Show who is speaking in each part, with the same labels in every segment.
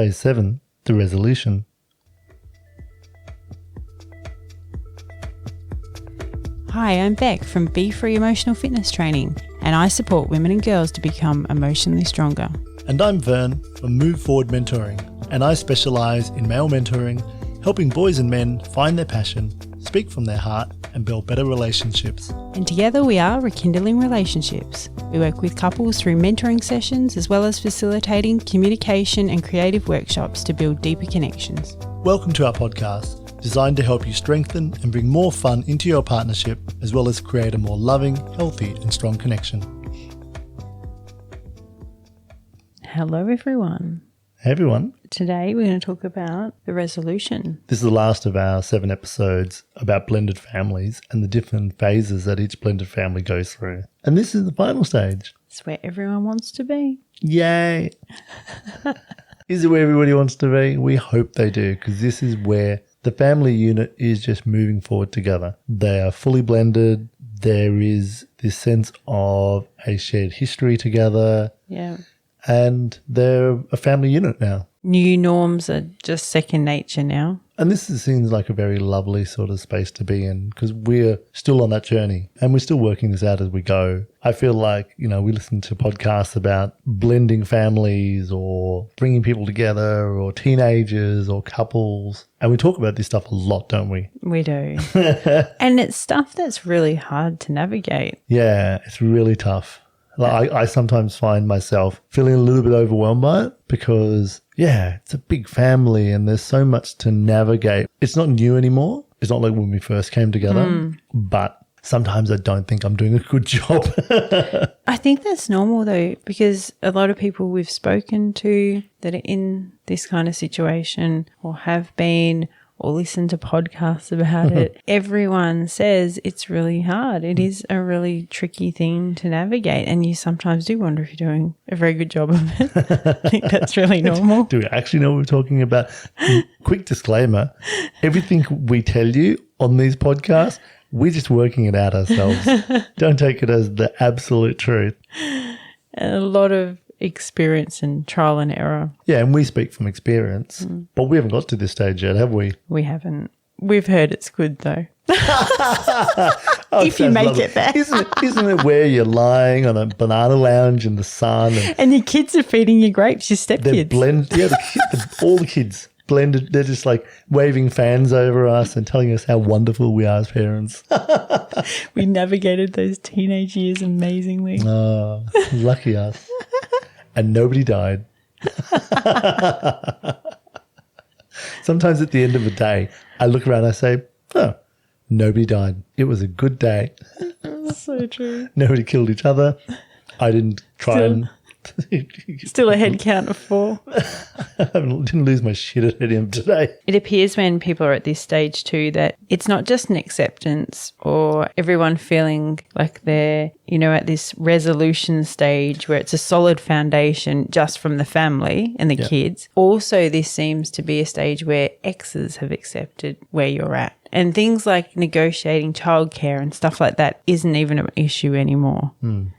Speaker 1: Phase 7, the resolution.
Speaker 2: Hi, I'm Bec from Be Free Emotional Fitness Training, and I support women and girls to become emotionally stronger.
Speaker 1: And I'm Vern from Move Forward Mentoring, and I specialise in male mentoring, helping boys and men find their passion, speak from their heart, and build better relationships.
Speaker 2: And together we are Rekindling Relationships. We work with couples through mentoring sessions as well as facilitating communication and creative workshops to build deeper connections.
Speaker 1: Welcome to our podcast, designed to help you strengthen and bring more fun into your partnership, as well as create a more loving, healthy, and strong connection.
Speaker 2: Hello, everyone.
Speaker 1: Hey, everyone.
Speaker 2: Today we're going to talk about the resolution.
Speaker 1: This is the last of our 7 episodes about blended families and the different phases that each blended family goes through. And this is the final stage.
Speaker 2: It's where everyone wants to be.
Speaker 1: Yay! Is it where everybody wants to be? We hope they do, because this is where the family unit is just moving forward together. They are fully blended. There is this sense of a shared history together.
Speaker 2: Yeah.
Speaker 1: And they're a family unit now.
Speaker 2: New norms are just second nature now.
Speaker 1: And this seems like a very lovely sort of space to be in, because we're still on that journey and we're still working this out as we go. I feel like, we listen to podcasts about blending families or bringing people together or teenagers or couples. And we talk about this stuff a lot, don't we?
Speaker 2: We do. And it's stuff that's really hard to navigate.
Speaker 1: Yeah, it's really tough. Like I sometimes find myself feeling a little bit overwhelmed by it because, it's a big family and there's so much to navigate. It's not new anymore. It's not like when we first came together, but sometimes I don't think I'm doing a good job.
Speaker 2: I think that's normal though, because a lot of people we've spoken to that are in this kind of situation or have been or listen to podcasts about it, everyone says it's really hard. It is a really tricky thing to navigate, and you sometimes do wonder if you're doing a very good job of it. I think that's really normal.
Speaker 1: Do we actually know what we're talking about? Quick disclaimer, everything we tell you on these podcasts, we're just working it out ourselves. Don't take it as the absolute truth.
Speaker 2: And a lot of experience and trial and error.
Speaker 1: Yeah, and we speak from experience, but we haven't got to this stage yet, have we?
Speaker 2: We haven't. We've heard it's good though. If you make
Speaker 1: lovely.
Speaker 2: it there.
Speaker 1: Isn't it where you're lying on a banana lounge in the sun
Speaker 2: and your kids are feeding you grapes, your stepkids.
Speaker 1: All the kids blended. They're just like waving fans over us and telling us how wonderful we are as parents.
Speaker 2: We navigated those teenage years amazingly.
Speaker 1: Oh, lucky us. And nobody died. Sometimes at the end of a day, I look around and I say, nobody died. It was a good day.
Speaker 2: So true.
Speaker 1: Nobody killed each other. I didn't try
Speaker 2: Still a head count of 4.
Speaker 1: I didn't lose my shit at him today.
Speaker 2: It appears when people are at this stage too that it's not just an acceptance or everyone feeling like they're, at this resolution stage where it's a solid foundation just from the family and the kids. Also, this seems to be a stage where exes have accepted where you're at. And things like negotiating childcare and stuff like that isn't even an issue anymore.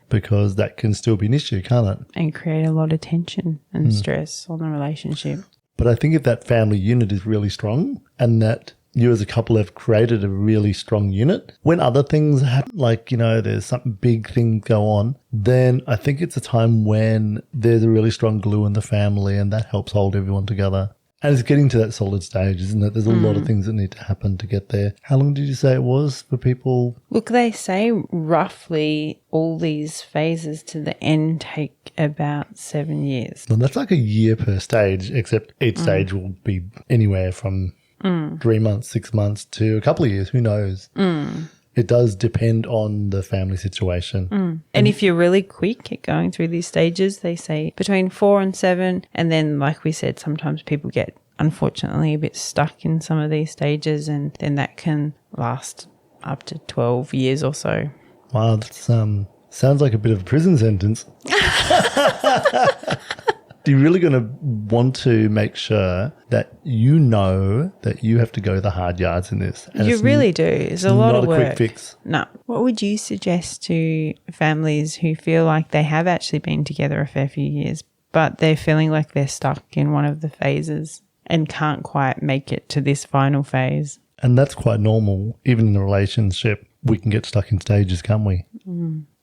Speaker 1: Because that can still be an issue, can't it?
Speaker 2: And create a lot of tension and stress on the relationship.
Speaker 1: But I think if that family unit is really strong and that you as a couple have created a really strong unit, when other things happen, like, there's some big thing go on, then I think it's a time when there's a really strong glue in the family and that helps hold everyone together. And it's getting to that solid stage, isn't it? There's a lot of things that need to happen to get there. How long did you say it was for people?
Speaker 2: Look, they say roughly all these phases to the end take about 7 years.
Speaker 1: Well, that's like a year per stage, except each stage will be anywhere from 3 months, 6 months to a couple of years. Who knows? It does depend on the family situation.
Speaker 2: And if you're really quick at going through these stages, they say between 4 and 7. And then, like we said, sometimes people get, unfortunately, a bit stuck in some of these stages, and then that can last up to 12 years or so.
Speaker 1: Wow, that sounds like a bit of a prison sentence. You're really going to want to make sure that that you have to go the hard yards in this. And
Speaker 2: you really do. It's a lot of work.
Speaker 1: Not a quick fix.
Speaker 2: No. What would you suggest to families who feel like they have actually been together a fair few years, but they're feeling like they're stuck in one of the phases and can't quite make it to this final phase.
Speaker 1: And that's quite normal. Even in a relationship, we can get stuck in stages, can't we?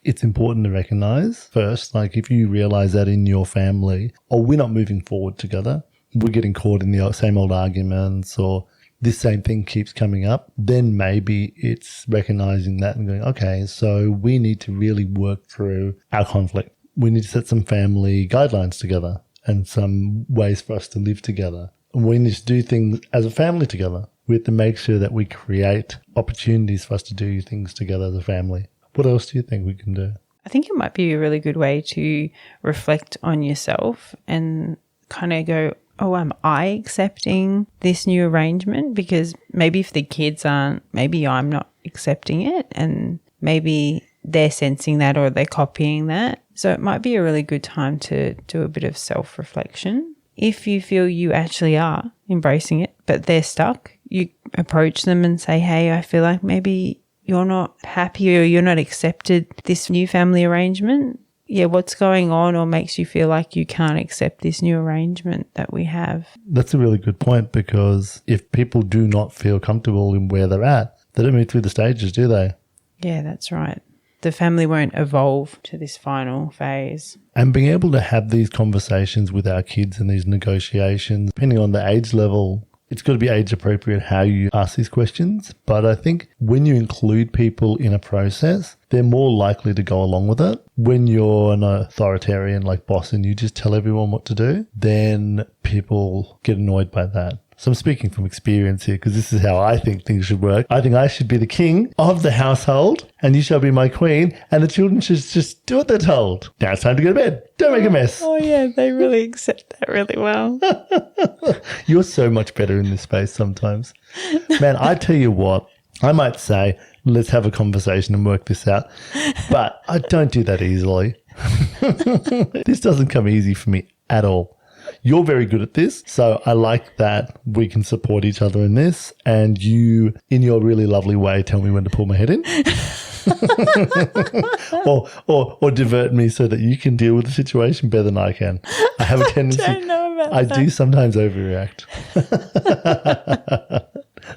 Speaker 1: It's important to recognize first, like if you realize that in your family, or we're not moving forward together, we're getting caught in the same old arguments, or this same thing keeps coming up, then maybe it's recognizing that and going, okay, so we need to really work through our conflict. We need to set some family guidelines together and some ways for us to live together. And we need to do things as a family together. We have to make sure that we create opportunities for us to do things together as a family. What else do you think we can do?
Speaker 2: I think it might be a really good way to reflect on yourself and kind of go, oh, am I accepting this new arrangement? Because maybe if the kids aren't, maybe I'm not accepting it, and maybe they're sensing that or they're copying that. So it might be a really good time to do a bit of self-reflection. If you feel you actually are embracing it, but they're stuck, you approach them and say, hey, I feel like maybe you're not happy or you're not accepted this new family arrangement. Yeah, what's going on or makes you feel like you can't accept this new arrangement that we have?
Speaker 1: That's a really good point, because if people do not feel comfortable in where they're at, they don't move through the stages, do they?
Speaker 2: Yeah, that's right. The family won't evolve to this final phase.
Speaker 1: And being able to have these conversations with our kids and these negotiations, depending on the age level, it's got to be age appropriate how you ask these questions. But I think when you include people in a process, they're more likely to go along with it. When you're an authoritarian like boss and you just tell everyone what to do, then people get annoyed by that. So I'm speaking from experience here, because this is how I think things should work. I think I should be the king of the household and you shall be my queen, and the children should just do what they're told. Now it's time to go to bed. Don't make a mess.
Speaker 2: Oh, yeah, they really accept that really well.
Speaker 1: You're so much better in this space sometimes. Man, I tell you what, I might say, let's have a conversation and work this out, but I don't do that easily. This doesn't come easy for me at all. You're very good at this, so I like that we can support each other in this, and you, in your really lovely way, tell me when to pull my head in. or divert me so that you can deal with the situation better than I can. I have a tendency.
Speaker 2: I don't know about
Speaker 1: I
Speaker 2: that.
Speaker 1: do sometimes overreact.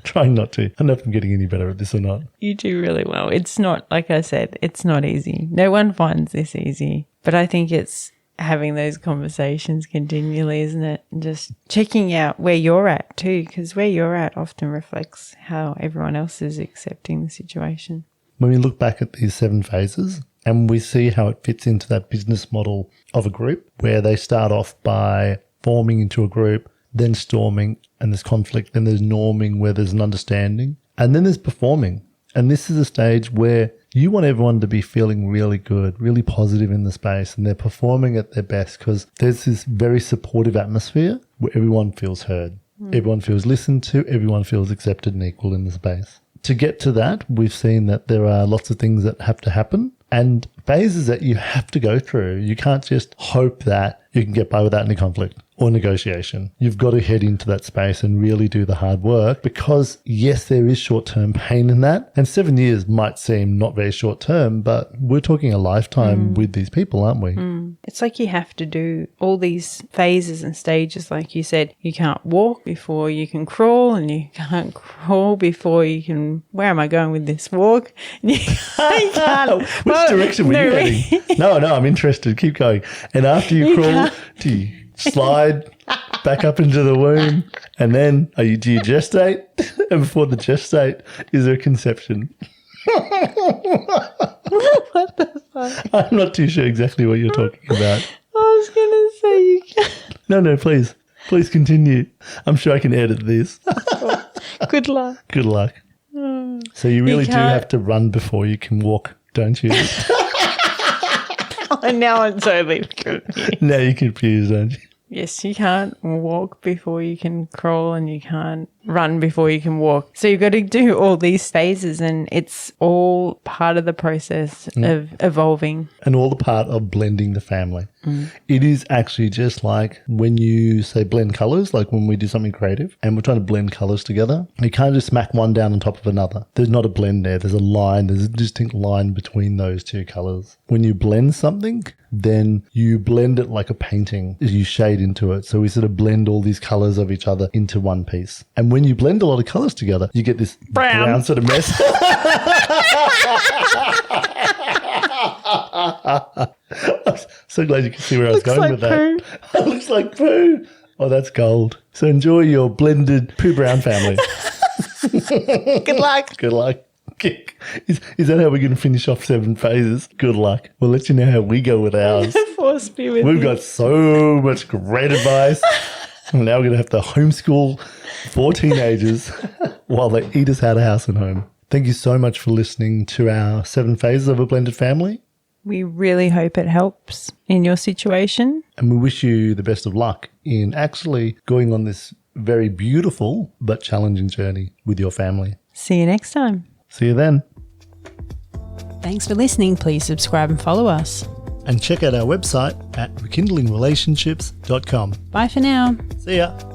Speaker 1: Trying not to. I don't know if I'm getting any better at this or not.
Speaker 2: You do really well. It's not, like I said, it's not easy. No one finds this easy. But I think it's having those conversations continually, isn't it? And just checking out where you're at too, because where you're at often reflects how everyone else is accepting the situation.
Speaker 1: When we look back at these 7 phases and we see how it fits into that business model of a group, where they start off by forming into a group, then storming, and there's conflict, then there's norming where there's an understanding, and then there's performing. And this is a stage where you want everyone to be feeling really good, really positive in the space, and they're performing at their best, because there's this very supportive atmosphere where everyone feels heard. Everyone feels listened to, everyone feels accepted and equal in the space. To get to that, we've seen that there are lots of things that have to happen and phases that you have to go through. You can't just hope that you can get by without any conflict or negotiation. You've got to head into that space and really do the hard work, because yes, there is short-term pain in that. And 7 years might seem not very short-term, but we're talking a lifetime with these people, aren't we?
Speaker 2: It's like you have to do all these phases and stages. Like you said, you can't walk before you can crawl, and you can't crawl before you can, where am I going with this, walk? And you can't.
Speaker 1: Which direction were you heading? No, I'm interested. Keep going. And after you crawl, do you slide back up into the womb? And then do you gestate? And before the gestate, is there a conception?
Speaker 2: What the fuck?
Speaker 1: I'm not too sure exactly what you're talking about.
Speaker 2: I was going to say you can't.
Speaker 1: No, please. Please continue. I'm sure I can edit this.
Speaker 2: Good luck.
Speaker 1: Good luck. So you really do have to run before you can walk, don't you?
Speaker 2: And now I'm totally confused.
Speaker 1: Now you're confused, aren't you?
Speaker 2: Yes, you can't walk before you can crawl, and you can't run before you can walk. So you've got to do all these phases, and it's all part of the process of evolving.
Speaker 1: And all the part of blending the family. It is actually just like when you say blend colors, like when we do something creative and we're trying to blend colors together, you can't just smack one down on top of another. There's not a blend there. There's a line. There's a distinct line between those two colors. When you blend something, then you blend it like a painting as you shade into it. So we sort of blend all these colors of each other into one piece. And when you blend a lot of colors together, you get this brown sort of mess. I'm so glad you can see where I was going with that. It looks like poo. Oh, that's gold. So enjoy your blended poo brown family.
Speaker 2: Good luck.
Speaker 1: Good luck. Is that how we're going to finish off 7 phases? Good luck. We'll let you know how we go with ours.
Speaker 2: Force be with
Speaker 1: We've
Speaker 2: you.
Speaker 1: got so much great advice. And now we're going to have to homeschool 4 teenagers while they eat us out of house and home. Thank you so much for listening to our 7 phases of a blended family.
Speaker 2: We really hope it helps in your situation.
Speaker 1: And we wish you the best of luck in actually going on this very beautiful but challenging journey with your family.
Speaker 2: See you next time.
Speaker 1: See you then.
Speaker 2: Thanks for listening. Please subscribe and follow us.
Speaker 1: And check out our website at rekindlingrelationships.com.
Speaker 2: Bye for now.
Speaker 1: See ya.